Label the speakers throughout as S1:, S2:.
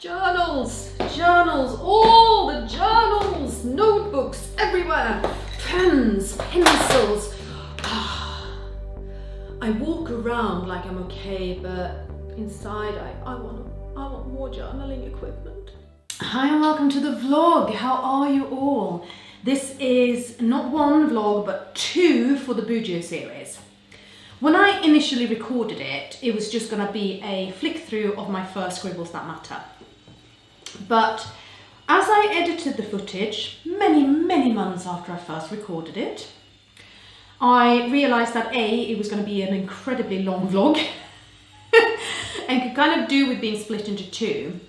S1: Journals, journals, all the journals, notebooks everywhere, pens, pencils. I walk around like I'm okay, but inside I want more journaling equipment. Hi and welcome to the vlog. How are you all? This is not one vlog, but two for the Bujo series. When I initially recorded it, it was just gonna be a flick through of my first Scribbles That Matter. But as I edited the footage, many months after I first recorded it, I realised that A, it was going to be an incredibly long vlog and could kind of do with being split into two,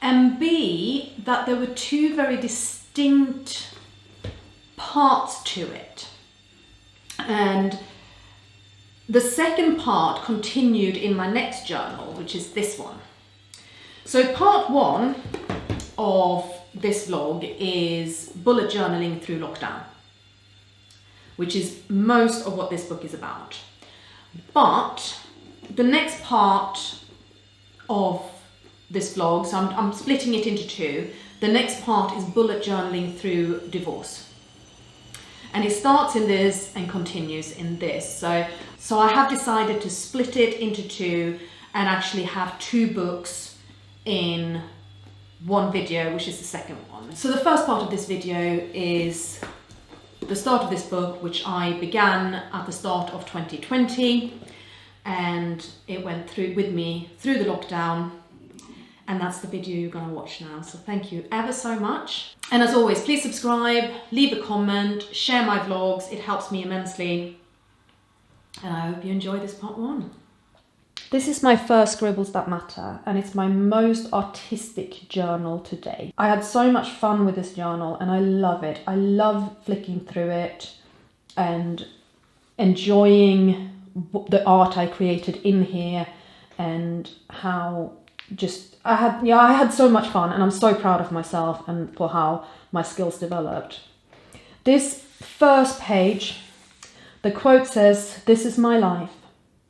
S1: and B, that there were two very distinct parts to it. And the second part continued in my next journal, which is this one. So part one of this vlog is bullet journaling through lockdown, which is most of what this book is about. But the next part of this vlog, so I'm splitting it into two. The next part is bullet journaling through divorce. And it starts in this and continues in this. So I have decided to split it into two and actually have two books in one video, which is the second one. So the first part of this video is the start of this book, which I began at the start of 2020, and it went through with me through the lockdown, and that's the video you're gonna watch now. So thank you ever so much. And as always, please subscribe, leave a comment, share my vlogs, it helps me immensely. And I hope you enjoy this part one. This is my first Scribbles That Matter, and it's my most artistic journal to date. I had so much fun with this journal and I love it. I love flicking through it and enjoying the art I created in here, and how I had so much fun, and I'm so proud of myself and for how my skills developed. This first page, the quote says, "This is my life,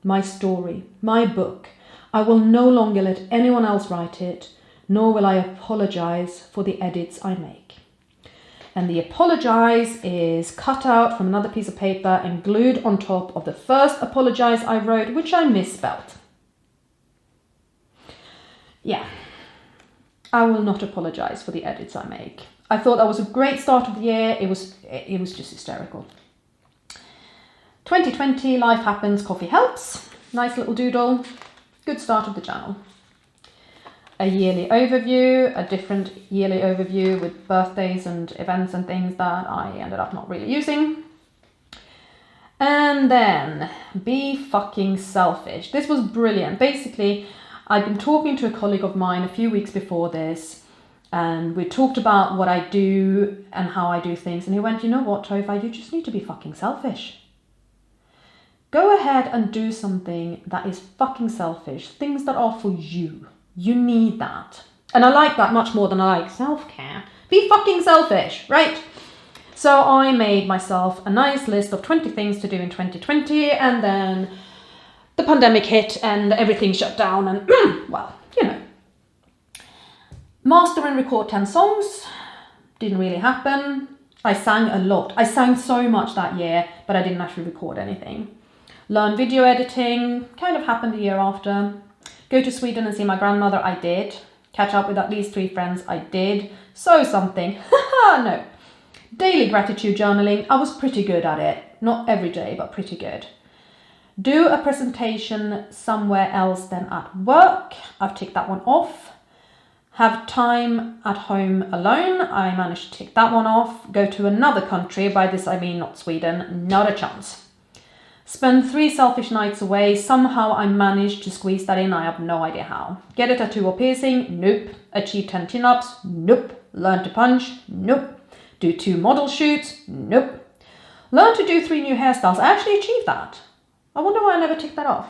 S1: my story, my book. I will no longer let anyone else write it, nor will I apologise for the edits I make." And the apologise is cut out from another piece of paper and glued on top of the first apologise I wrote, which I misspelled. Yeah, I will not apologise for the edits I make. I thought that was a great start of the year. It was just hysterical. 2020, life happens, coffee helps. Nice little doodle. Good start of the journal. A yearly overview, a different yearly overview with birthdays and events and things that I ended up not really using. And then, be fucking selfish. This was brilliant. Basically, I'd been talking to a colleague of mine a few weeks before this, and we talked about what I do and how I do things, and he went, "You know what, Tova, you just need to be fucking selfish. Go ahead and do something that is fucking selfish, things that are for you. You need that." And I like that much more than I like self-care. Be fucking selfish, right? So I made myself a nice list of 20 things to do in 2020, and then the pandemic hit and everything shut down, and well, you know. Master and record 10 songs. Didn't really happen. I sang a lot. I sang so much that year, but I didn't actually record anything. Learn video editing, kind of happened a year after. Go to Sweden and see my grandmother, I did. Catch up with at least 3 friends, I did. Sew something, no. Daily gratitude journaling, I was pretty good at it. Not every day, but pretty good. Do a presentation somewhere else than at work, I've ticked that one off. Have time at home alone, I managed to tick that one off. Go to another country, by this I mean not Sweden, not a chance. Spend 3 selfish nights away. Somehow I managed to squeeze that in. I have no idea how. Get a tattoo or piercing? Nope. Achieve 10 chin-ups? Nope. Learn to punch? Nope. Do 2 model shoots? Nope. Learn to do 3 new hairstyles. I actually achieved that. I wonder why I never ticked that off.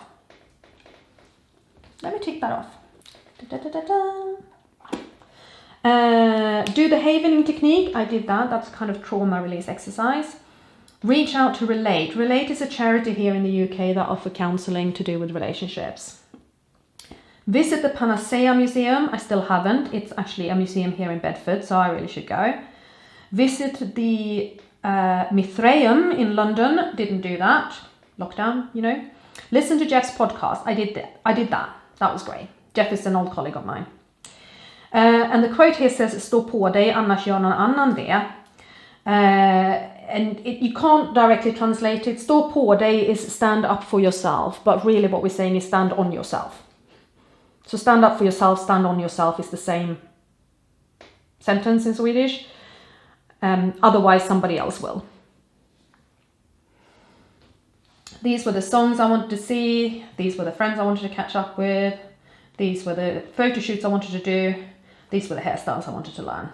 S1: Let me tick that off. Do the havening technique. I did that. That's kind of trauma release exercise. Reach out to Relate. Relate is a charity here in the UK that offer counselling to do with relationships. Visit the Panacea Museum. I still haven't. It's actually a museum here in Bedford, so I really should go. Visit the Mithraeum in London. Didn't do that. Lockdown, you know. Listen to Jeff's podcast. I did that. That was great. Jeff is an old colleague of mine. And the quote here says, stå på dig, annars gör någon annan det. And you can't directly translate it. Stå på dig is stand up for yourself. But really what we're saying is stand on yourself. So stand up for yourself, stand on yourself is the same sentence in Swedish. Otherwise somebody else will. These were the songs I wanted to see. These were the friends I wanted to catch up with. These were the photo shoots I wanted to do. These were the hairstyles I wanted to learn.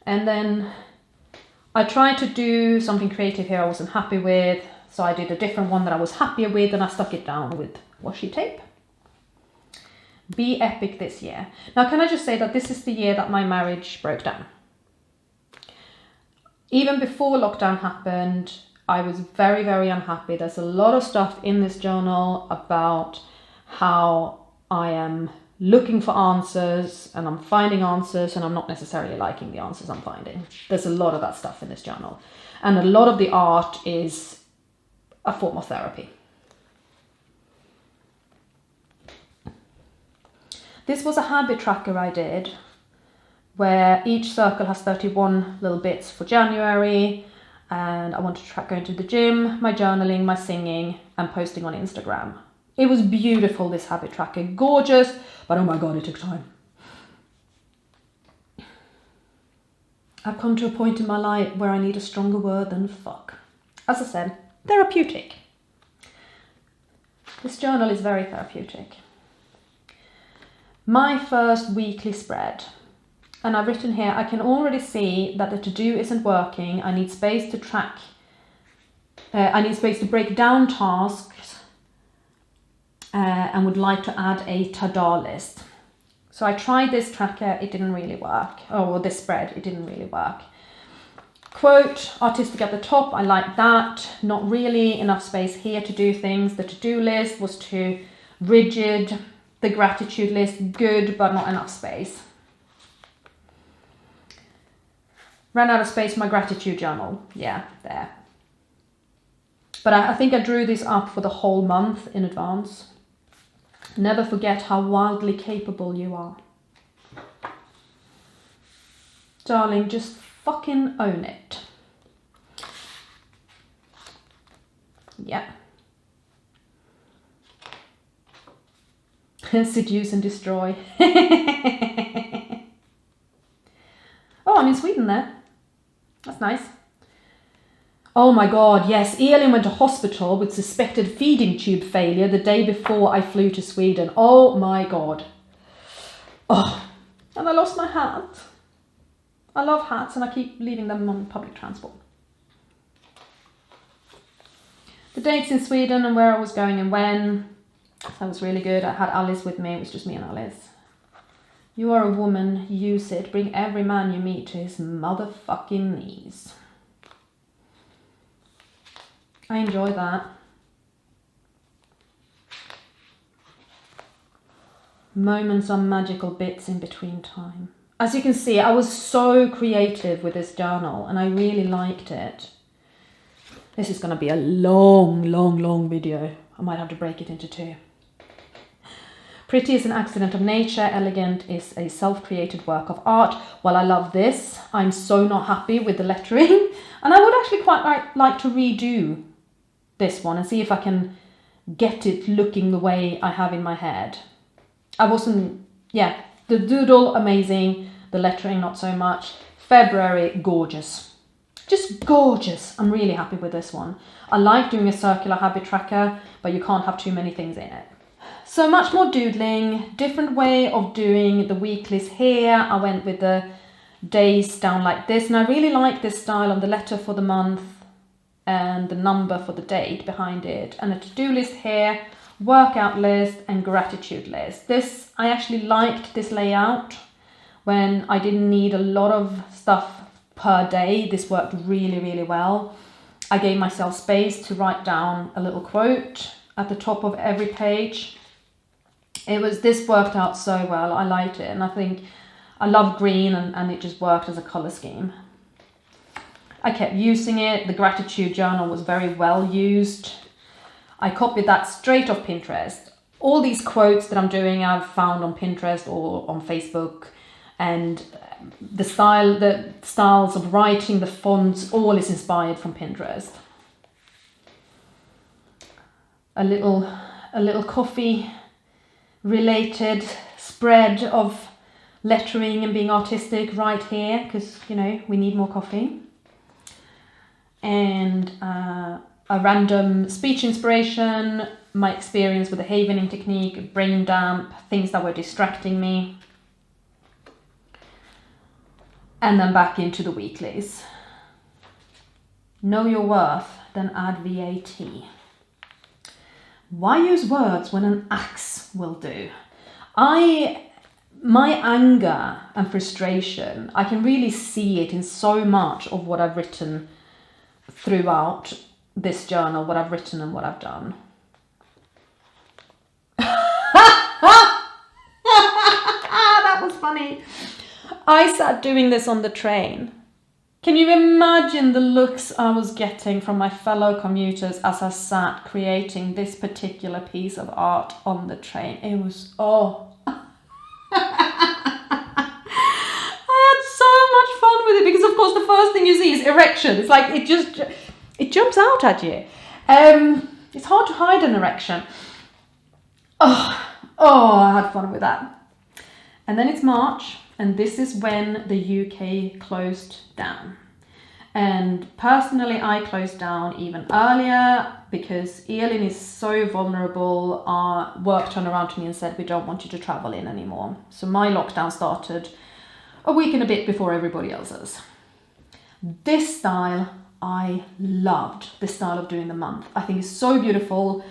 S1: And then I tried to do something creative here I wasn't happy with. So I did a different one that I was happier with and I stuck it down with washi tape. Be epic this year. Now, can I just say that this is the year that my marriage broke down. Even before lockdown happened, I was very, very unhappy. There's a lot of stuff in this journal about how I am looking for answers and I'm finding answers and I'm not necessarily liking the answers I'm finding. There's a lot of that stuff in this journal. And a lot of the art is a form of therapy. This was a habit tracker I did where each circle has 31 little bits for January, and I want to track going to the gym, my journaling, my singing, and posting on Instagram. It was beautiful, this habit tracker, gorgeous, but oh my god, it took time. I've come to a point in my life where I need a stronger word than fuck. As I said, therapeutic. This journal is very therapeutic. My first weekly spread. And I've written here, I can already see that the to-do isn't working. I need space to track. I need space to break down tasks and would like to add a ta-da list. So I tried this tracker, it didn't really work. Or this spread, it didn't really work. Quote, artistic at the top, I like that. Not really enough space here to do things. The to-do list was too rigid. The gratitude list, good, but not enough space. Ran out of space for my gratitude journal. Yeah, there. But I think I drew this up for the whole month in advance. Never forget how wildly capable you are. Darling, just fucking own it. Yeah. Seduce and destroy. Oh, I'm in Sweden there. That's nice. Oh my god, yes, Elin went to hospital with suspected feeding tube failure the day before I flew to Sweden. Oh my god. Oh, and I lost my hat. I love hats and I keep leaving them on public transport. The dates in Sweden and where I was going and when. That was really good. I had Alice with me. It was just me and Alice. You are a woman. Use it. Bring every man you meet to his motherfucking knees. I enjoy that. Moments are magical bits in between time. As you can see, I was so creative with this journal and I really liked it. This is going to be a long video. I might have to break it into two. Pretty is an accident of nature. Elegant is a self-created work of art. Well, I love this. I'm so not happy with the lettering. And I would actually quite like to redo this one and see if I can get it looking the way I have in my head. The doodle, amazing. The lettering, not so much. February, gorgeous. Just gorgeous. I'm really happy with this one. I like doing a circular habit tracker, but you can't have too many things in it. So much more doodling, different way of doing the weeklies here. I went with the days down like this, and I really like this style of the letter for the month and the number for the date behind it, and a to-do list here, workout list and gratitude list. This, I actually liked this layout when I didn't need a lot of stuff per day. This worked really well. I gave myself space to write down a little quote. at the top of every page. This worked out so well. I liked it, and I think I love green, and it just worked as a color scheme. I kept using it. The gratitude journal was very well used. I copied that straight off Pinterest. All these quotes that I'm doing I've found on Pinterest or on Facebook, and the styles of writing, the fonts, all is inspired from Pinterest. A little coffee related spread of lettering and being artistic right here, because you know we need more coffee. And a random speech inspiration, my experience with the havening technique, brain dump, things that were distracting me. And then back into the weeklies. Know your worth, then add VAT. Why use words when an axe will do? My anger and frustration, I can really see it in so much of what I've written throughout this journal, what I've written and what I've done. That was funny. I sat doing this on the train. Can you imagine the looks I was getting from my fellow commuters as I sat creating this particular piece of art on the train? It was, I had so much fun with it, because of course the first thing you see is erection. It's like it jumps out at you. It's hard to hide an erection. I had fun with that. And then it's March, and this is when the UK closed down. And personally, I closed down even earlier because Elin is so vulnerable. Our work turned around to me and said, we don't want you to travel in anymore. So my lockdown started a week and a bit before everybody else's. This style, I loved this style of doing the month. I think it's so beautiful.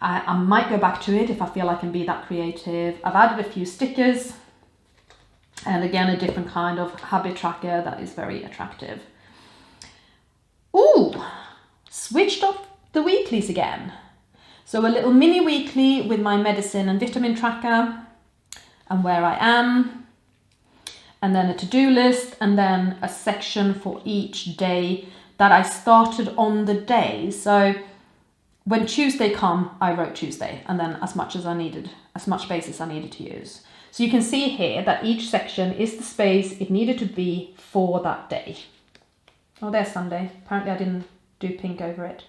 S1: I might go back to it if I feel I can be that creative. I've added a few stickers. And again, a different kind of habit tracker that is very attractive. Ooh, switched off the weeklies again. So a little mini weekly with my medicine and vitamin tracker and where I am. And then a to-do list, and then a section for each day that I started on the day. So when Tuesday come, I wrote Tuesday, and then as much space as I needed to use. So you can see here that each section is the space it needed to be for that day. Oh, there's Sunday. Apparently I didn't do pink over it.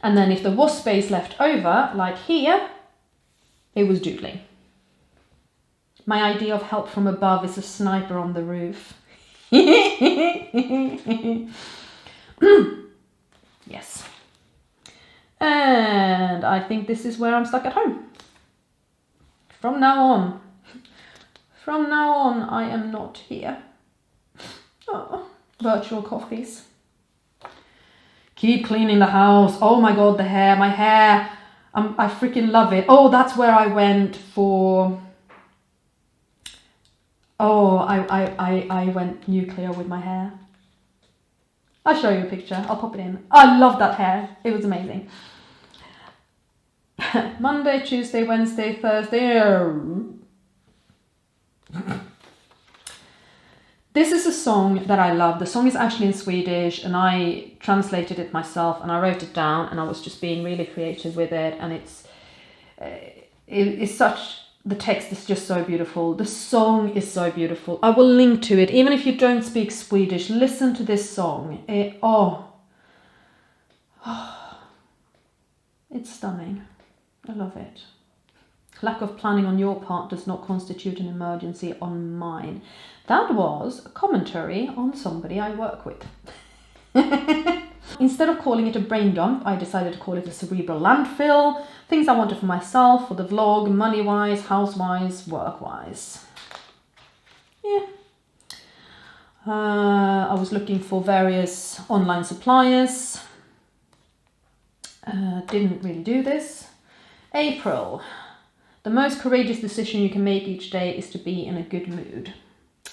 S1: And then if there was space left over, like here, it was doodling. My idea of help from above is a sniper on the roof. Yes. And I think this is where I'm stuck at home. From now on, I am not here. Oh, virtual coffees. Keep cleaning the house. Oh my God, the hair, my hair. I freaking love it. Oh, that's where I went for... Oh, I went nuclear with my hair. I'll show you a picture. I'll pop it in. I love that hair. It was amazing. Monday, Tuesday, Wednesday, Thursday. This is a song that I love. The song is actually in Swedish, and I translated it myself, and I wrote it down, and I was just being really creative with it. And it's such... The text is just so beautiful. The song is so beautiful. I will link to it. Even if you don't speak Swedish, listen to this song. It's stunning. I love it. Lack of planning on your part does not constitute an emergency on mine. That was a commentary on somebody I work with. Instead of calling it a brain dump, I decided to call it a cerebral landfill. Things I wanted for myself, for the vlog, money-wise, house-wise, work-wise. Yeah. I was looking for various online suppliers. Didn't really do this. April. The most courageous decision you can make each day is to be in a good mood.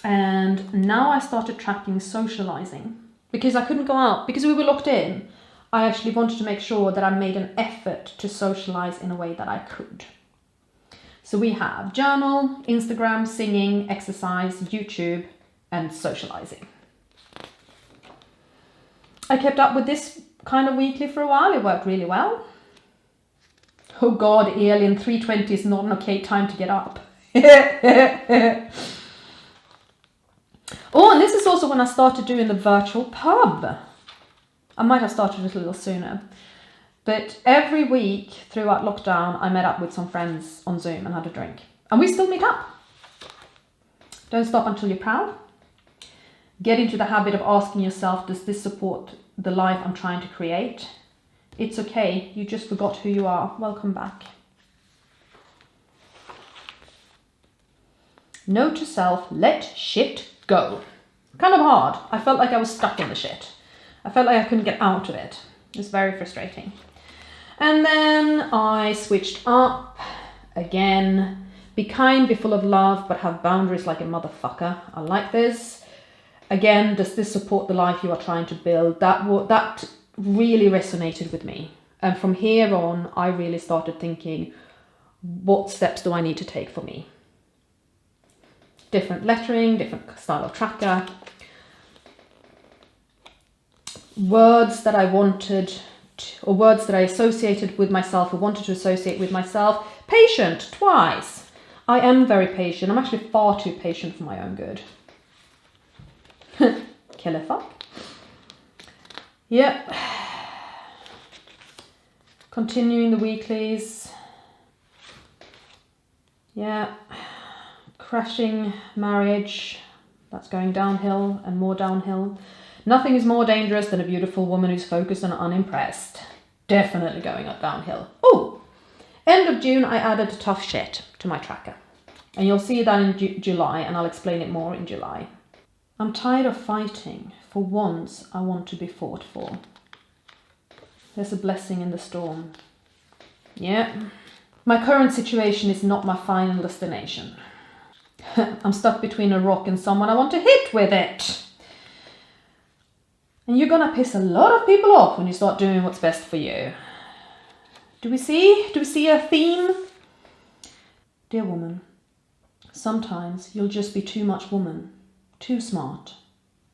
S1: And now I started tracking socializing because I couldn't go out because we were locked in. I actually wanted to make sure that I made an effort to socialize in a way that I could. So we have journal, Instagram, singing, exercise, YouTube, and socializing. I kept up with this kind of weekly for a while. It worked really well. Oh God, Elin, 3:20 is not an okay time to get up. Oh, and this is also when I started doing the virtual pub. I might have started it a little sooner. But every week throughout lockdown, I met up with some friends on Zoom and had a drink. And we still meet up. Don't stop until you're proud. Get into the habit of asking yourself, does this support the life I'm trying to create? It's okay, you just forgot who you are. Welcome back. Note to self, let shit go. Kind of hard. I felt like I was stuck in the shit. I felt like I couldn't get out of it. It was very frustrating. And then I switched up again. Be kind, be full of love, but have boundaries like a motherfucker. I like this. Again, does this support the life you are trying to build? That really resonated with me. And from here on, I really started thinking, what steps do I need to take for me? Different lettering, different style of tracker. Words that I wanted, or words that I associated with myself or wanted to associate with myself. Patient, twice. I am very patient. I'm actually far too patient for my own good. Killer fuck. Yep. Continuing the weeklies. Yeah. Crashing marriage. That's going downhill and more downhill. Nothing is more dangerous than a beautiful woman who's focused and unimpressed. Definitely going up downhill. Oh, end of June, I added tough shit to my tracker. And you'll see that in July, and I'll explain it more in July. I'm tired of fighting. For once, I want to be fought for. There's a blessing in the storm. Yeah. My current situation is not my final destination. I'm stuck between a rock and someone I want to hit with it. And you're gonna piss a lot of people off when you start doing what's best for you. Do we see a theme? Dear woman, sometimes you'll just be too much woman, too smart,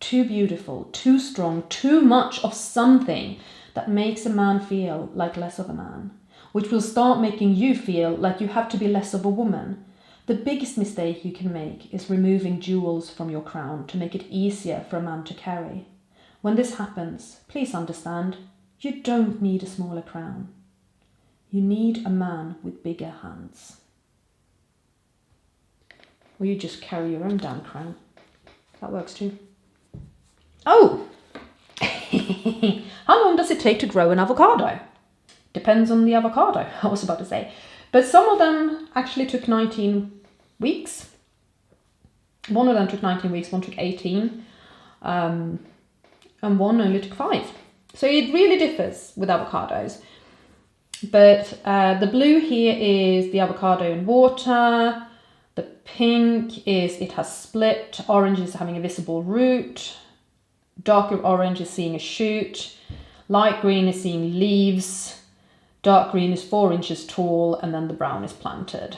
S1: too beautiful, too strong, too much of something that makes a man feel like less of a man, which will start making you feel like you have to be less of a woman. The biggest mistake you can make is removing jewels from your crown to make it easier for a man to carry. When this happens, please understand, you don't need a smaller crown. You need a man with bigger hands. Or you just carry your own damn crown. That works too. Oh! How long does it take to grow an avocado? Depends on the avocado, I was about to say. But some of them actually took 19 weeks. One of them took 19 weeks, one took 18. And one only took 5. So it really differs with avocados. But the blue here is the avocado in water. The pink is it has split. Orange is having a visible root. Darker orange is seeing a shoot. Light green is seeing leaves. Dark green is 4 inches tall, and then the brown is planted.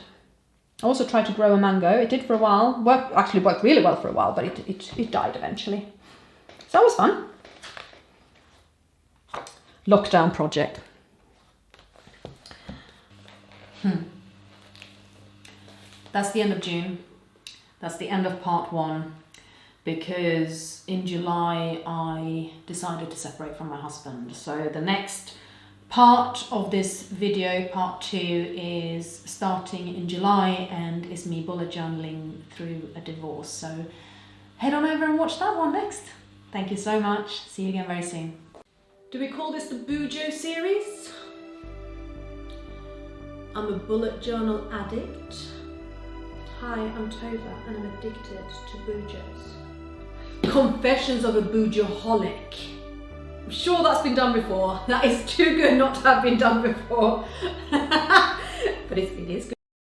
S1: I also tried to grow a mango. It did for a while. Actually worked really well for a while, but it died eventually. So that was fun. Lockdown project. That's the end of June. That's the end of part 1. Because in July I decided to separate from my husband. So the next part of this video, part 2, is starting in July and is me bullet journaling through a divorce. So head on over and watch that one next. Thank you so much. See you again very soon. Do we call this the Bujo series? I'm a bullet journal addict. Hi, I'm Tova and I'm addicted to Bujos. Confessions of a Bujoholic. I'm sure that's been done before. That is too good not to have been done before. But it is good.